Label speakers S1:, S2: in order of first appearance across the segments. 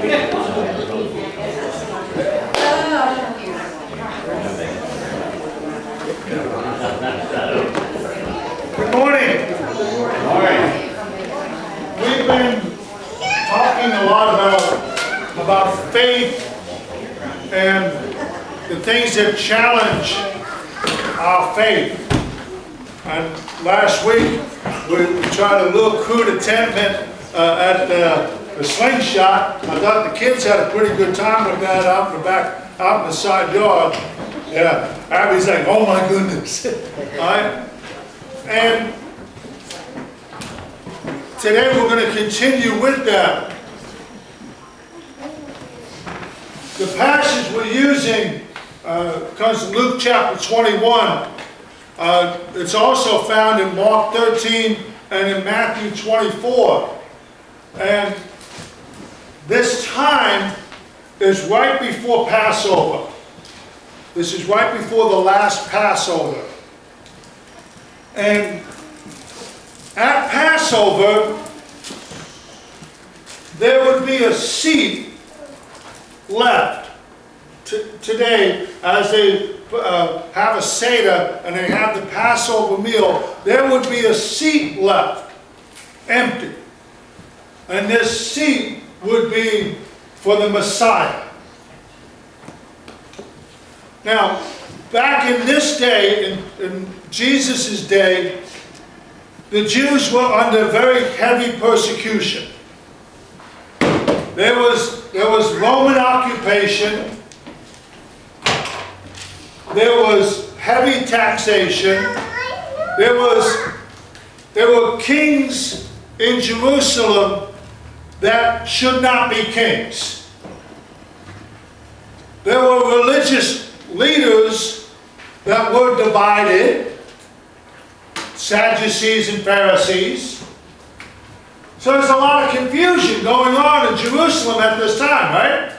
S1: Good morning. Good morning. We've been talking a lot about faith and the things that challenge our faith. And last week we tried a little crude attempt at the slingshot. I thought the kids had a pretty good time with that out in the back, out in the side yard. Yeah, Abby's like, oh my goodness. All right. And today we're going to continue with that. The passage we're using comes from Luke chapter 21. It's also found in Mark 13 and in Matthew 24. And this time is right before Passover. This is right before the last Passover. And at Passover, there would be a seat left. Today, as they have a Seder and they have the Passover meal, there would be a seat left, empty. And this seat would be for the Messiah. Now, back in this day, in Jesus' day, the Jews were under very heavy persecution. There was Roman occupation. There was heavy taxation. There were kings in Jerusalem that should not be kings. There were religious leaders that were divided, Sadducees and Pharisees. So there's a lot of confusion going on in Jerusalem at this time, right?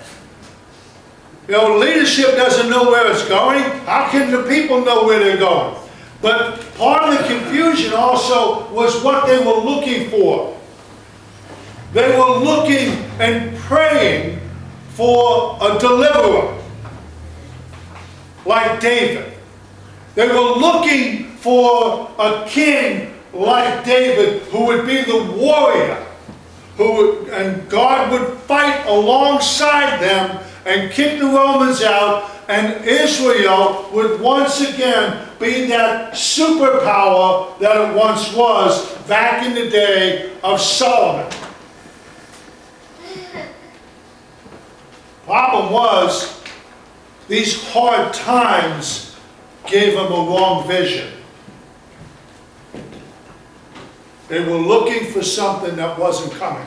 S1: You know, leadership doesn't know where it's going. How can the people know where they're going? But part of the confusion also was what they were looking for. They were looking and praying for a deliverer, like David. They were looking for a king like David who would be the warrior, and God would fight alongside them and kick the Romans out, and Israel would once again be that superpower that it once was back in the day of Solomon. Problem was, these hard times gave them a wrong vision. They were looking for something that wasn't coming.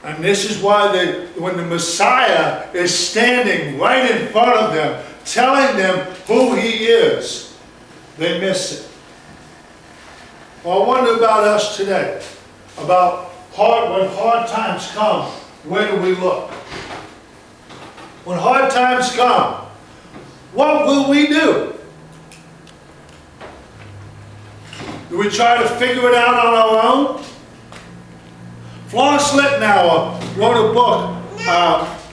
S1: And this is why when the Messiah is standing right in front of them, telling them who he is, they miss it. Well, I wonder about us today, about when hard times come, where do we look? When hard times come, what will we do? Do we try to figure it out on our own? Florence Littenauer wrote a book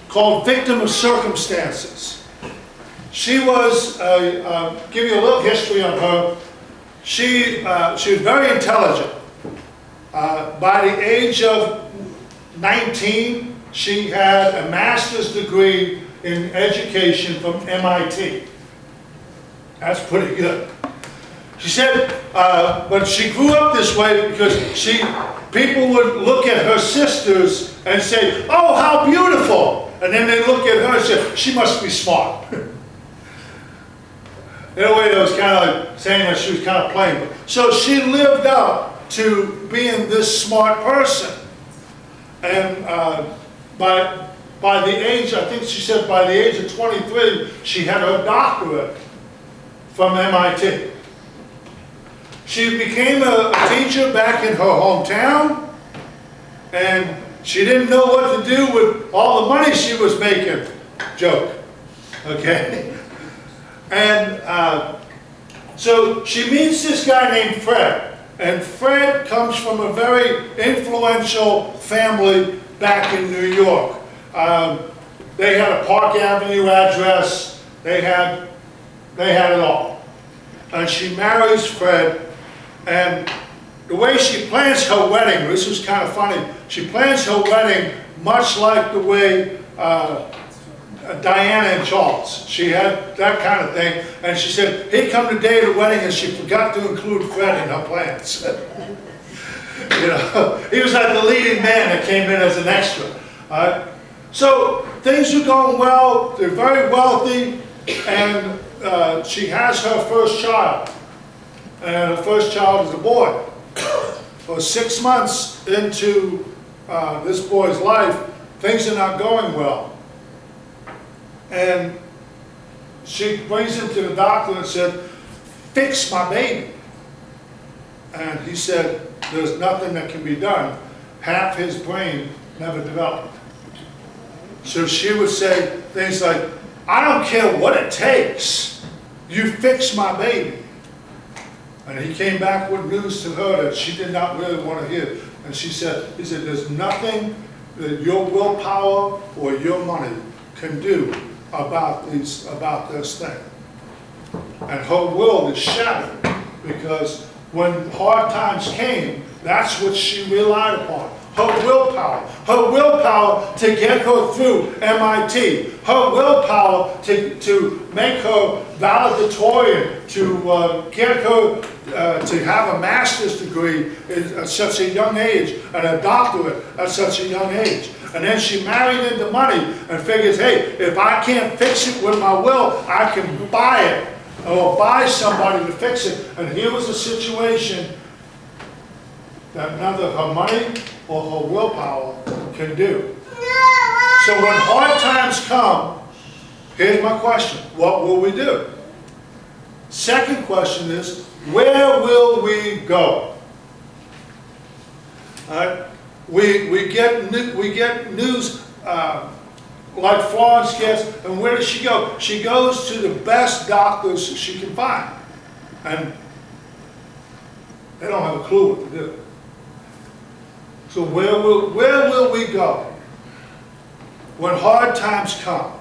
S1: called Victim of Circumstances. She was, give you a little history on her. She was very intelligent. By the age of 19, she had a master's degree in education from MIT. That's pretty good. She said, but she grew up this way because people would look at her sisters and say, oh, how beautiful. And then they look at her and say, she must be smart. In a way, that was kind of like saying that she was kind of playing. So she lived up to being this smart person. And by the age, I think she said by the age of 23, she had her doctorate from MIT. She became a teacher back in her hometown, and she didn't know what to do with all the money she was making. Joke. Okay? And so she meets this guy named Fred. And Fred comes from a very influential family back in New York. They had a Park Avenue address. They had it all. And she marries Fred, and the way she plans her wedding, this was kind of funny, she plans her wedding much like the way Diana and Charles. She had that kind of thing, and she said, here come the day of the wedding, and she forgot to include Fred in her plans. You know, he was like the leading man that came in as an extra. So things are going well, they're very wealthy, and she has her first child. And her first child is a boy. For 6 months into this boy's life, things are not going well. And she brings him to the doctor and said, fix my baby. And he said, there's nothing that can be done. Half his brain never developed. So she would say things like, I don't care what it takes. You fix my baby. And he came back with news to her that she did not really want to hear. And he said, there's nothing that your willpower or your money can do about this thing. And her world is shattered because when hard times came, that's what she relied upon. Her willpower to get her through MIT, her willpower to make her valedictorian, to get her to have a master's degree at such a young age and a doctorate at such a young age. And then she married into money and figures, hey, if I can't fix it with my will, I can buy it or buy somebody to fix it. And here was a situation that neither her money or her willpower can do. So when hard times come, here's my question. What will we do? Second question is, where will we go? We get news like Florence gets, and where does she go? She goes to the best doctors she can find. And they don't have a clue what to do. So where will we go when hard times come?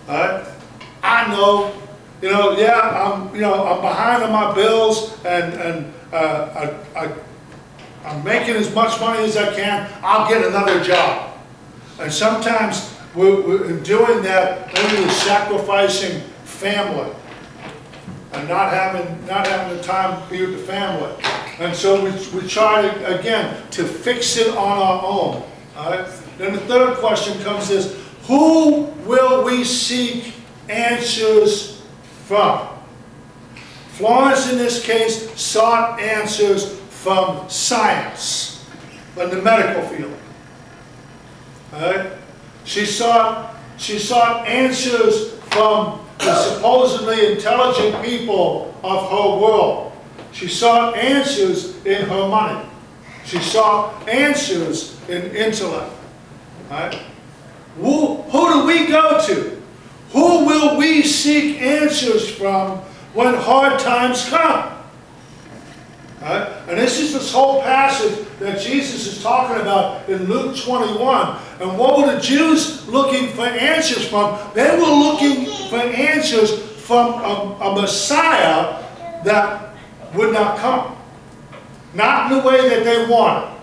S1: I know, I'm behind on my bills, and I'm making as much money as I can. I'll get another job. And sometimes we're in doing that, maybe we're sacrificing family and not having the time to be with the family. And so we try to fix it on our own. All right? Then the third question comes is, who will we seek answers from? Florence, in this case, sought answers from science, in the medical field. All right? She sought answers from the supposedly intelligent people of her world. She sought answers in her money. She sought answers in intellect. All right? Who do we go to? Who will we seek answers from when hard times come? Right? And this is this whole passage that Jesus is talking about in Luke 21. And what were the Jews looking for answers from? They were looking for answers from a Messiah that would not come. Not in the way that they wanted.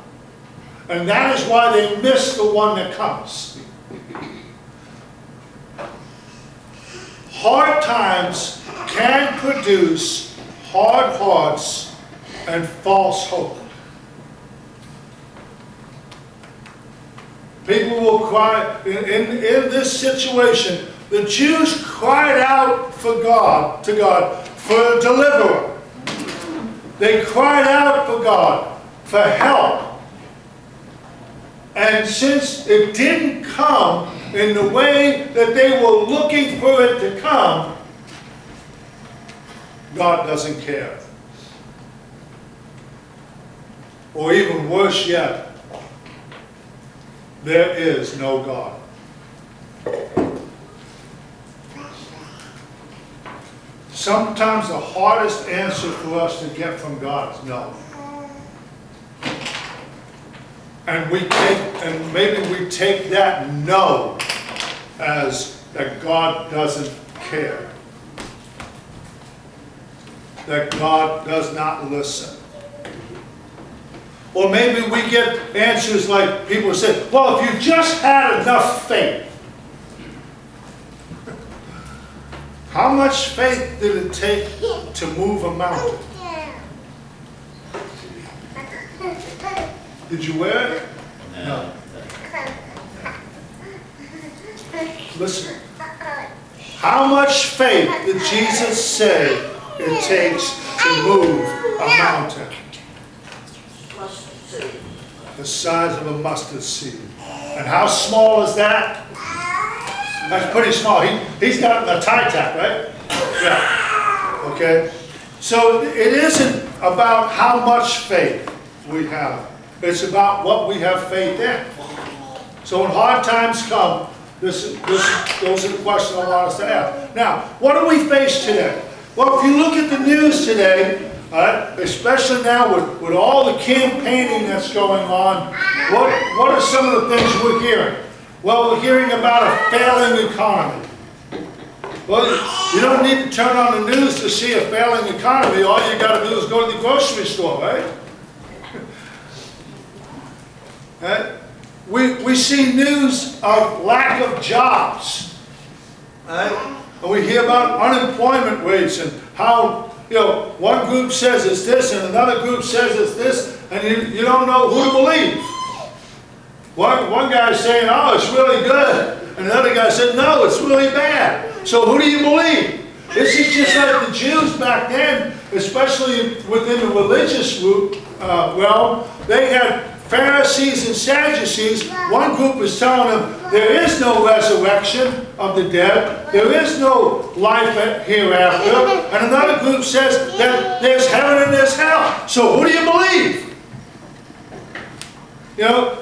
S1: And that is why they missed the one that comes. Hard times can produce hard hearts and false hope. People will cry, in this situation, the Jews cried out to God, for a deliverer. They cried out for God, for help. And since it didn't come in the way that they were looking for it to come, God doesn't care. Or even worse yet, there is no God. Sometimes the hardest answer for us to get from God is no. And maybe we take that no as that God doesn't care. That God does not listen. Or maybe we get answers like people say, well, if you just had enough faith. How much faith did it take to move a mountain? Did you wear it? No. Listen. How much faith did Jesus say it takes to move a mountain? The size of a mustard seed. And how small is that? That's pretty small. He's got a tie tack, right? Yeah. Okay. So it isn't about how much faith we have. It's about what we have faith in. So when hard times come, those are the questions I want us to ask. Now, what do we face today? Well, if you look at the news today, especially now with all the campaigning that's going on, what are some of the things we're hearing? Well, we're hearing about a failing economy. Well, you don't need to turn on the news to see a failing economy. All you got to do is go to the grocery store, right? We see news of lack of jobs. And we hear about unemployment rates and how, one group says it's this and another group says it's this, and you don't know who to believe. One guy's saying, oh, it's really good. And another guy said, no, it's really bad. So who do you believe? This is just like the Jews back then, especially within the religious realm. They had Pharisees and Sadducees. One group was telling them there is no resurrection of the dead. There is no life hereafter. And another group says that there's heaven and there's hell. So who do you believe?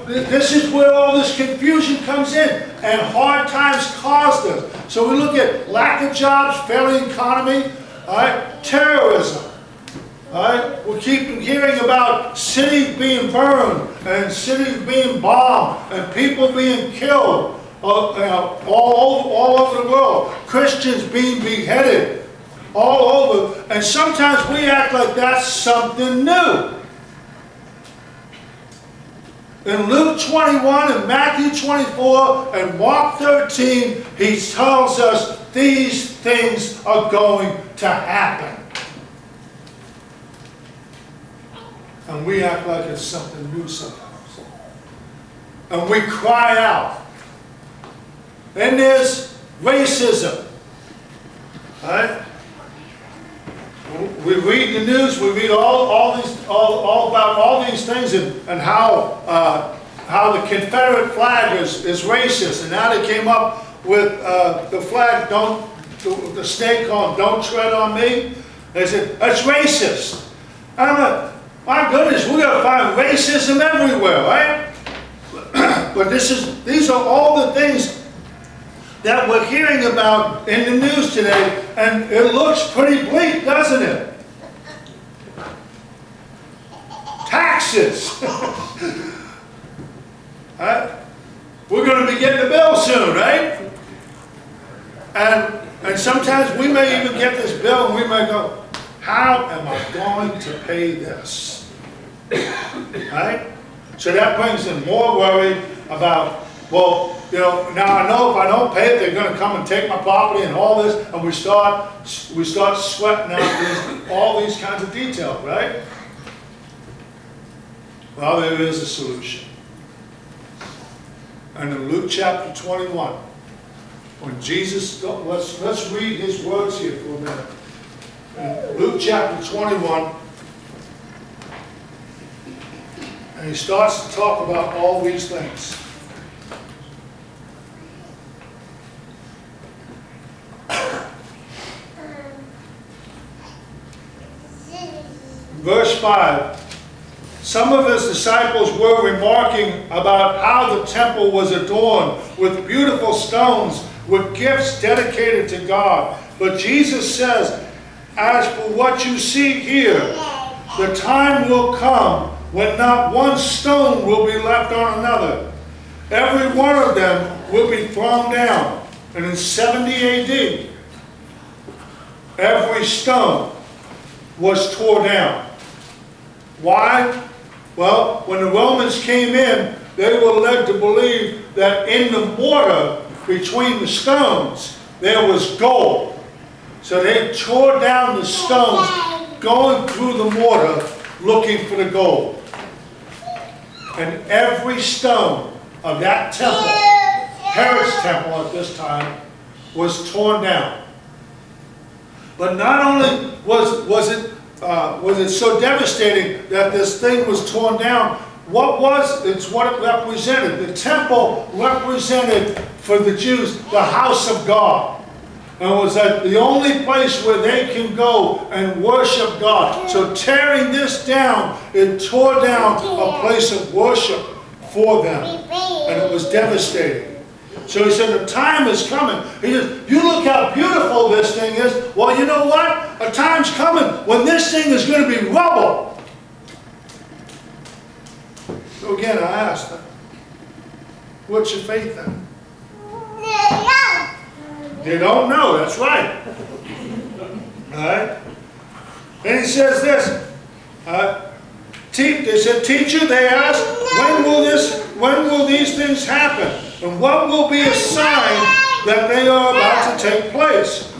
S1: This is where all this confusion comes in, and hard times caused us. So we look at lack of jobs, failing economy, terrorism. We keep hearing about cities being burned and cities being bombed and people being killed all over the world. Christians being beheaded all over. And sometimes we act like that's something new. In Luke 21 and Matthew 24 and Mark 13, he tells us these things are going to happen. And we act like it's something new sometimes. And we cry out. Then there's racism. Right? We read the news, we read all about all these things and how the Confederate flag is racist. And now they came up with the flag, the snake called "Don't Tread on Me." They said, that's racist. And I'm like, my goodness, we're going to find racism everywhere, right? But these are all the things that we're hearing about in the news today, and it looks pretty bleak, doesn't it? Taxes. We're going to be getting a bill soon, right? And sometimes we may even get this bill and we may go, how am I going to pay this? Right? So that brings in more worry about, well, now I know if I don't pay it, they're going to come and take my property and all this, and we start sweating out all these kinds of details, right? Well, there is a solution. And in Luke chapter 21, when Jesus, let's read his words here for a minute. In Luke chapter 21, and he starts to talk about all these things. Verse 5, some of his disciples were remarking about how the temple was adorned with beautiful stones, with gifts dedicated to God. But Jesus says, as for what you see here, the time will come when not one stone will be left on another. Every one of them will be thrown down. And in 70 AD, every stone was torn down. Why? Well, when the Romans came in, they were led to believe that in the mortar between the stones, there was gold. So they tore down the stones, going through the mortar, looking for the gold. And every stone of that temple, Herod's temple at this time, was torn down. But not only was it so devastating that this thing was torn down, it's what it represented. The temple represented for the Jews the house of God. And it was the only place where they can go and worship God. So tearing this down, it tore down a place of worship for them. And it was devastating. So he said, the time is coming. He says, you look how beautiful this thing is. Well, you know what? A time's coming when this thing is going to be rubble. So again, I asked them, what's your faith in? They don't know, that's right. Alright? And he says this. They said, teacher, they asked, when will these things happen? And what will be a sign that they are about to take place?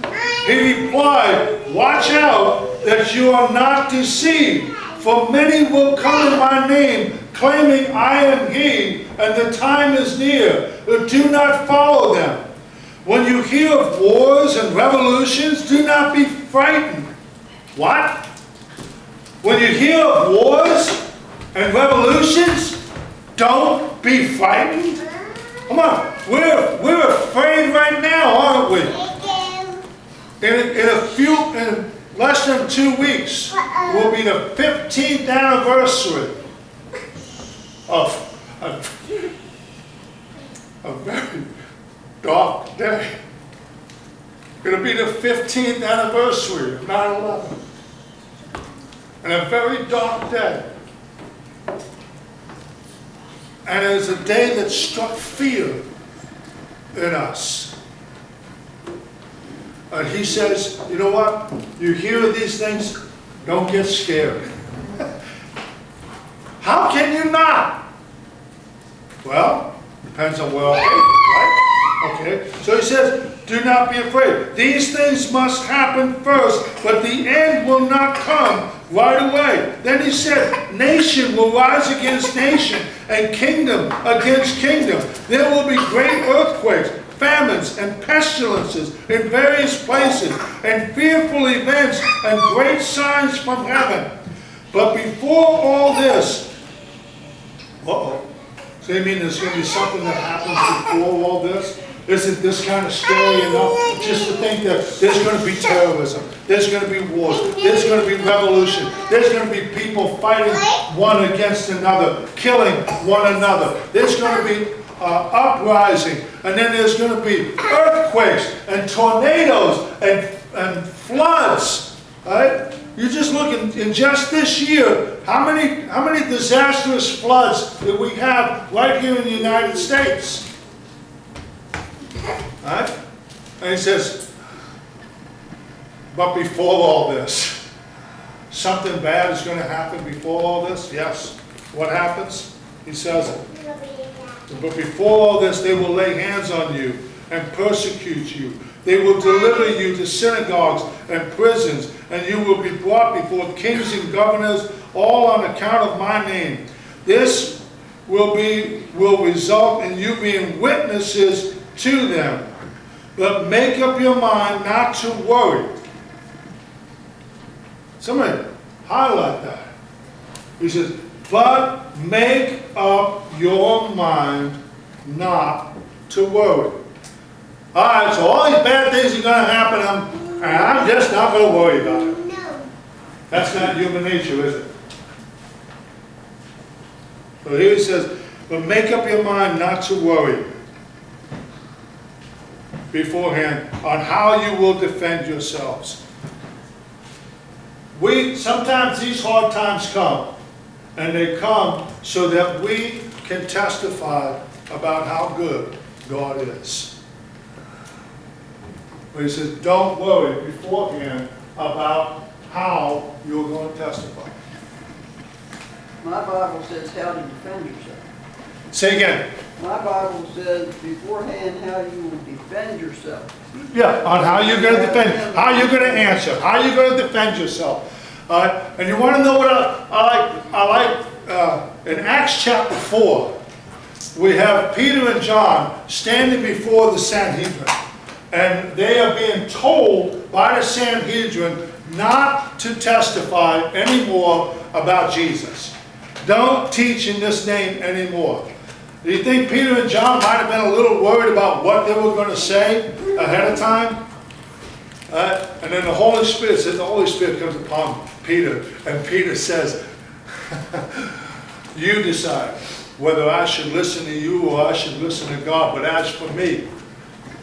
S1: He replied, watch out that you are not deceived, for many will come in my name, claiming I am he, and the time is near. But do not follow them. When you hear of wars and revolutions, do not be frightened. What? When you hear of wars and revolutions, don't be frightened. Come on, we're afraid right now, aren't we? In less than 2 weeks will be the 15th anniversary of a very dark day. It'll be the 15th anniversary of 9/11. And a very dark day. And it was a day that struck fear in us. And he says, you know what? You hear these things, don't get scared. How can you not? Well, depends on where I take it, right? Okay. So he says, do not be afraid. These things must happen first, but the end will not come right away. Then he said, nation will rise against nation, and kingdom against kingdom. There will be great earthquakes, famines, and pestilences in various places, and fearful events, and great signs from heaven. But before all this, so you mean there's going to be something that happens before all this? Isn't this kind of scary enough just to think that there's going to be terrorism, there's going to be wars, there's going to be revolution, there's going to be people fighting one against another, killing one another, there's going to be uprising, and then there's going to be earthquakes and tornadoes and floods, right? You just look in just this year, how many disastrous floods did we have right here in the United States? Right? And he says, but before all this, something bad is going to happen before all this? Yes. What happens? He says it. But before all this, they will lay hands on you and persecute you. They will deliver you to synagogues and prisons, and you will be brought before kings and governors, all on account of my name. This will result in you being witnesses to them. But make up your mind not to worry. Somebody highlight that. He says, but make up your mind not to worry. All right, so all these bad things are going to happen, and I'm just not going to worry about it. No. That's not human nature, is it? So here he says, but make up your mind not to worry beforehand on how you will defend yourselves. Sometimes these hard times come, And they come so that we can testify about how good God is. But he says, don't worry beforehand about how you're going to testify.
S2: My Bible says how to defend yourself.
S1: Say again.
S2: My Bible says beforehand how you will defend yourself.
S1: Yeah, on how you're going to defend, how you're going to answer, how you're going to defend yourself. And you want to know what I like in Acts chapter 4, we have Peter and John standing before the Sanhedrin. And they are being told by the Sanhedrin not to testify anymore about Jesus. Don't teach in this name anymore. Do you think Peter and John might have been a little worried about what they were going to say ahead of time? And then the Holy Spirit says, the Holy Spirit comes upon Peter, and Peter says, you decide whether I should listen to you or I should listen to God. But as for me,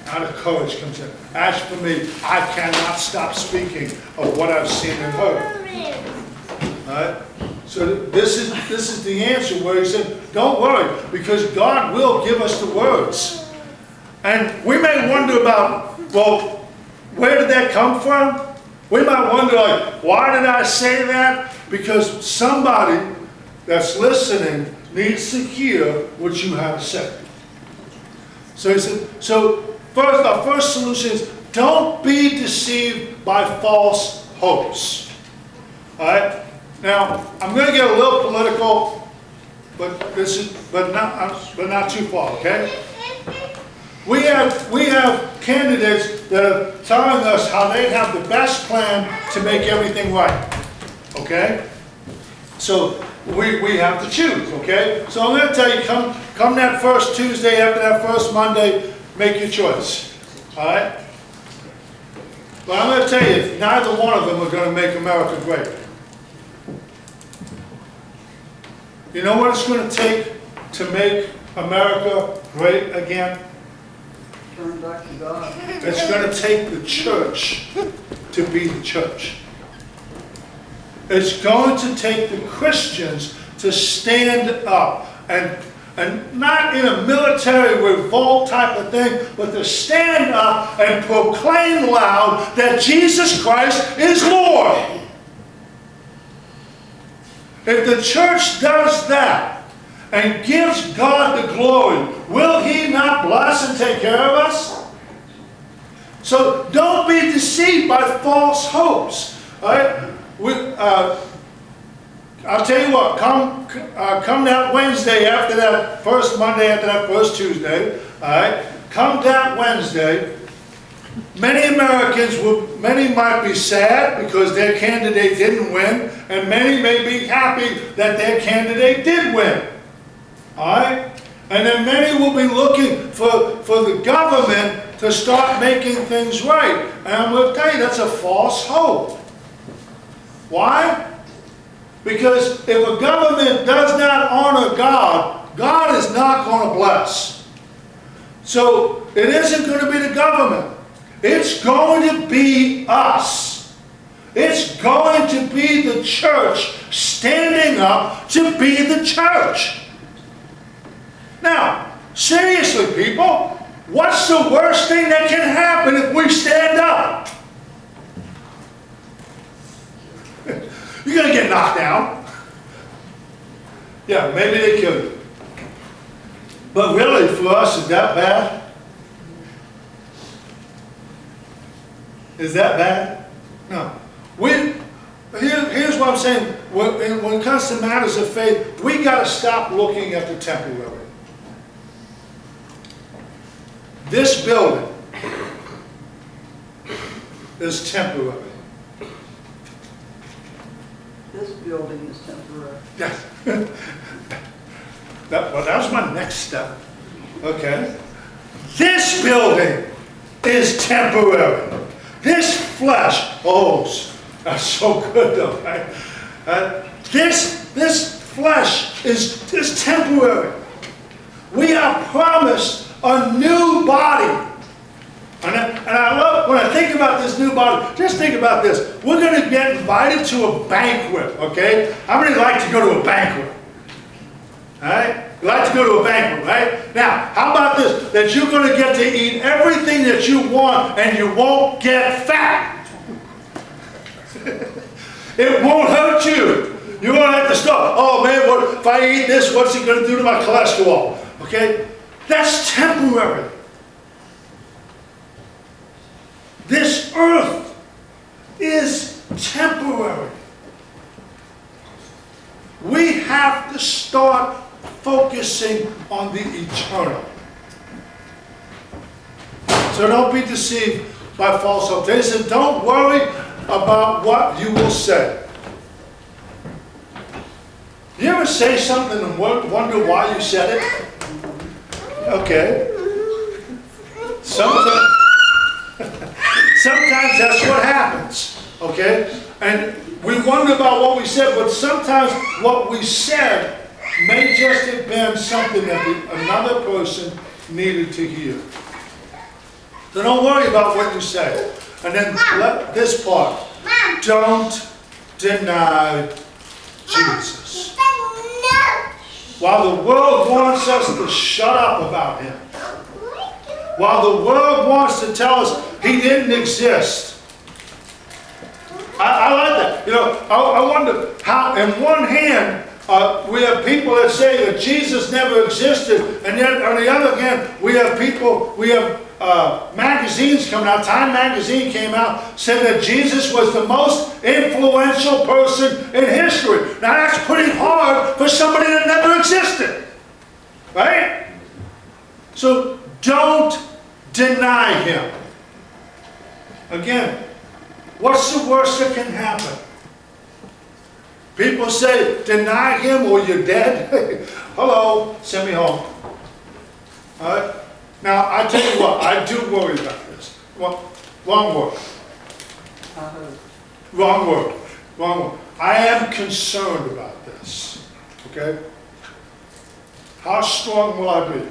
S1: now the courage comes in. As for me, I cannot stop speaking of what I've seen and heard. All right? So this is the answer where he said, don't worry, because God will give us the words. And we may wonder about, well, where did that come from? We might wonder, like, why did I say that? Because somebody that's listening needs to hear what you have to say. So he said, our first solution is don't be deceived by false hopes. All right? Now, I'm going to get a little political, but not too far, okay? We have candidates that are telling us how they have the best plan to make everything right, okay? So we have to choose, okay? So I'm going to tell you, come that first Tuesday after that first Monday, make your choice, all right? But I'm going to tell you, neither one of them are going to make America great. You know what it's going to take to make America great again?
S2: Turn back to God.
S1: It's going to take the church to be the church. It's going to take the Christians to stand up and not in a military revolt type of thing, but to stand up and proclaim loud that Jesus Christ is Lord. If the church does that and gives God the glory, will He not bless and take care of us? So don't be deceived by false hopes. All right? I'll tell you what, come that Wednesday after that first Monday, after that first Tuesday, all right? Come that Wednesday, many many might be sad because their candidate didn't win, and many may be happy that their candidate did win. All right? And then many will be looking for the government to start making things right. And I'm going to tell you, that's a false hope. Why? Because if a government does not honor God, God is not going to bless. So it isn't going to be the government. It's going to be us. It's going to be the church standing up to be the church. Now, seriously, people, what's the worst thing that can happen if we stand up? You're going to get knocked down. Yeah, maybe they kill you. But really, for us, is that bad? Is that bad? No. Here's what I'm saying. When it comes to matters of faith, we got to stop looking at the temporary. This building is temporary.
S2: This building is temporary.
S1: Yes. That was my next step. Okay. This building is temporary. This flesh, that's so good though, right? This flesh is temporary. We are promised a new body. And I love when I think about this new body, just think about this. We're going to get invited to a banquet, okay? How many like to go to a banquet? All right? You like to go to a banquet, right? Now, how about this? That you're going to get to eat everything that you want and you won't get fat. It won't hurt you. You won't have to stop. Oh man, what if I eat this? What's it going to do to my cholesterol? Okay? That's temporary. This earth is temporary. We have to start focusing on the eternal. So don't be deceived by false hope. Listen, don't worry about what you will say. You ever say something and wonder why you said it? Okay. Sometimes that's what happens. Okay? And we wonder about what we said, but sometimes what we said may just have been something that another person needed to hear. So don't worry about what you say. And then let this part. Don't deny Jesus. While the world wants us to shut up about him, while the world wants to tell us he didn't exist, I like that. You know, I wonder how, in one hand, we have people that say that Jesus never existed, and yet on the other hand, we have magazines coming out. Time magazine came out, said that Jesus was the most influential person in history. Now that's pretty hard for somebody that never existed, right? So don't deny him. Again, what's the worst that can happen? People say, deny him or you're dead. Hello, send me home. All right? Now, I tell you what, I do worry about this. Well, wrong word. Wrong word. Wrong word. I am concerned about this. Okay? How strong will I be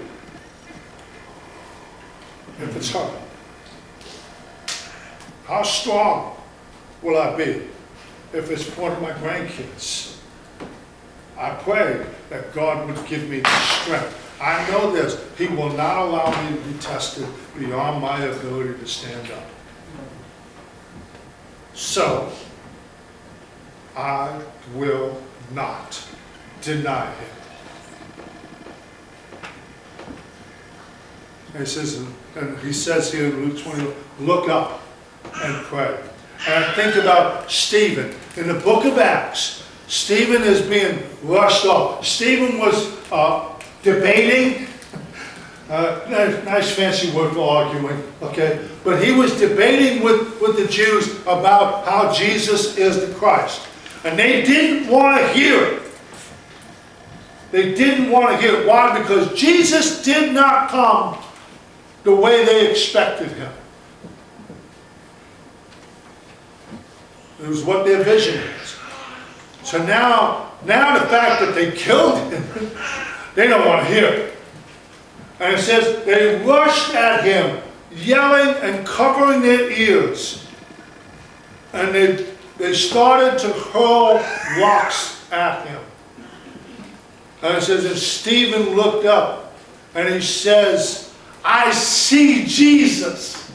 S1: if it's hard? How strong will I be if it's one of my grandkids? I pray that God would give me the strength. I know this. He will not allow me to be tested beyond my ability to stand up. So, I will not deny him. And he says here in Luke 20, look up and pray. And I think about Stephen. In the book of Acts, Stephen is being rushed off. Stephen was debating, nice fancy word for arguing, okay? But he was debating with the Jews about how Jesus is the Christ. And they didn't want to hear it. They didn't want to hear it. Why? Because Jesus did not come the way they expected him. It was what their vision is. So now the fact that they killed him, they don't want to hear it. And it says they rushed at him, yelling and covering their ears. And they started to hurl rocks at him. And it says, and Stephen looked up and he says, I see Jesus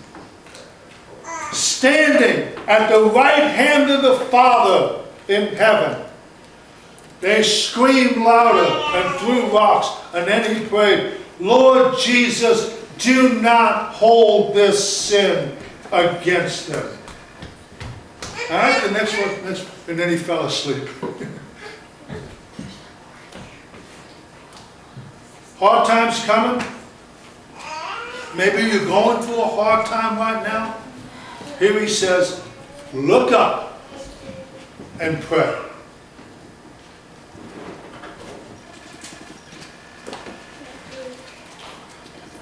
S1: standing at the right hand of the Father in heaven. They screamed louder and threw rocks, and then he prayed, Lord Jesus, do not hold this sin against them. All right, the next one, and then he fell asleep. Hard times coming. Maybe you're going through a hard time right now. Here he says, look up and pray.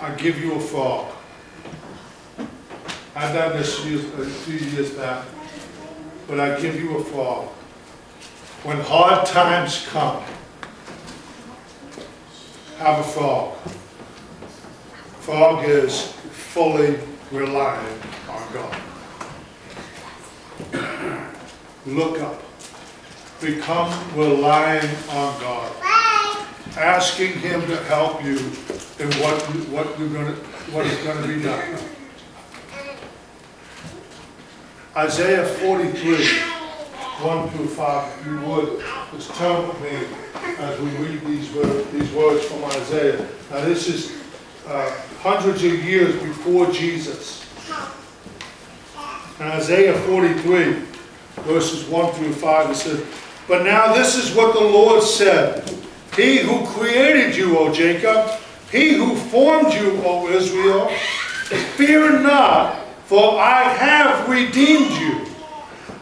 S1: I'll give you a frog. I've done this a few years back, but I give you a frog. When hard times come, have a frog. Frog is fully relying on God. Look up. Become relying on God. Asking Him to help you in what is going to be done. Isaiah 43, 1 through 5, if you would, just turn with me as we read these words from Isaiah. Now this is hundreds of years before Jesus. In Isaiah 43, verses 1 through 5, it says, "But now this is what the Lord said. He who created you, O Jacob, he who formed you, O Israel, fear not, for I have redeemed you.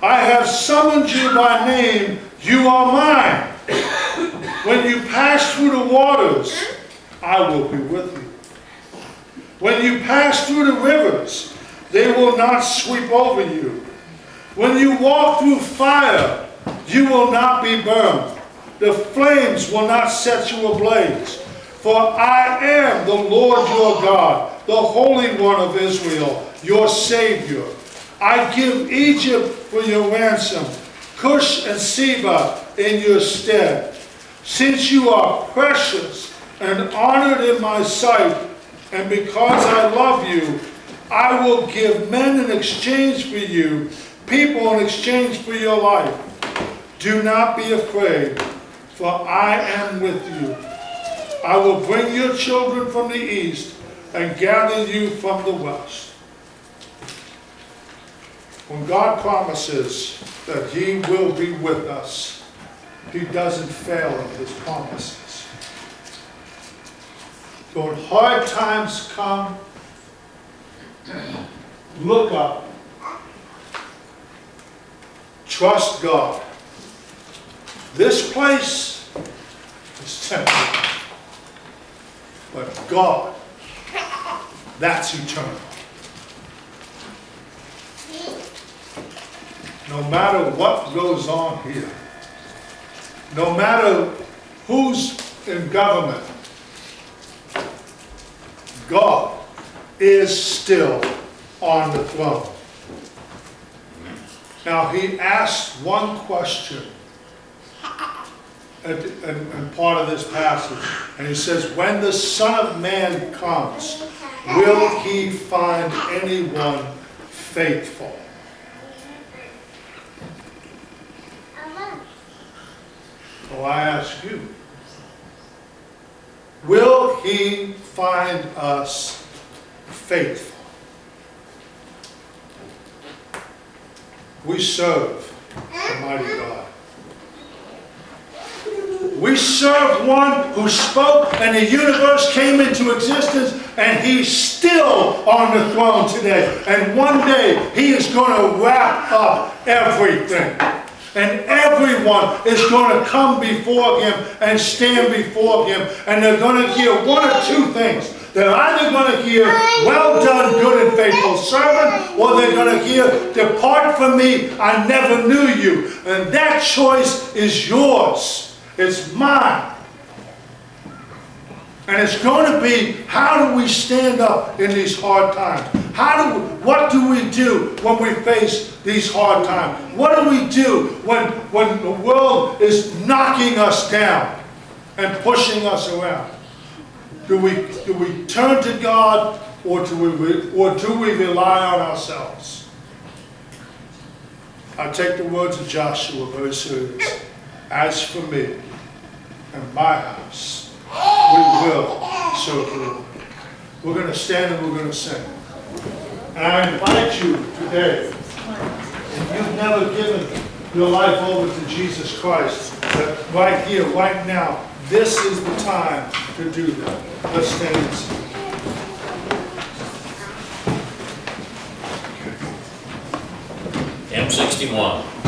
S1: I have summoned you by name, you are mine. When you pass through the waters, I will be with you. When you pass through the rivers, they will not sweep over you. When you walk through fire, you will not be burned. The flames will not set you ablaze. For I am the Lord your God, the Holy One of Israel, your Savior. I give Egypt for your ransom, Cush and Seba in your stead. Since you are precious and honored in my sight, and because I love you, I will give men in exchange for you, people in exchange for your life. Do not be afraid, for I am with you. I will bring your children from the east and gather you from the west." When God promises that He will be with us, He doesn't fail in His promises. So when hard times come, look up. Trust God. This place is temporary. But God, that's eternal. No matter what goes on here, no matter who's in government, God is still on the throne. Now He asked one question and part of this passage, and He says, when the Son of Man comes, will He find anyone faithful? So I ask you, will He find us faithful? We serve the mighty God. We serve one who spoke and the universe came into existence, and He's still on the throne today. And one day He is going to wrap up everything. And everyone is going to come before Him and stand before Him. And they're going to hear one or two things. They're either going to hear, "Well done, good and faithful servant," or they're going to hear, "Depart from me, I never knew you." And that choice is yours. It's mine. And it's going to be, how do we stand up in these hard times? What do we do when we face these hard times? What do we do when the world is knocking us down and pushing us around? Do we turn to God, or do we rely on ourselves? I take the words of Joshua very seriously. As for me and my house, we will serve the Lord. We're going to stand and we're going to sing. And I invite you today, if you've never given your life over to Jesus Christ, that right here, right now, this is the time to do that. Let's stand and sing.
S3: M61.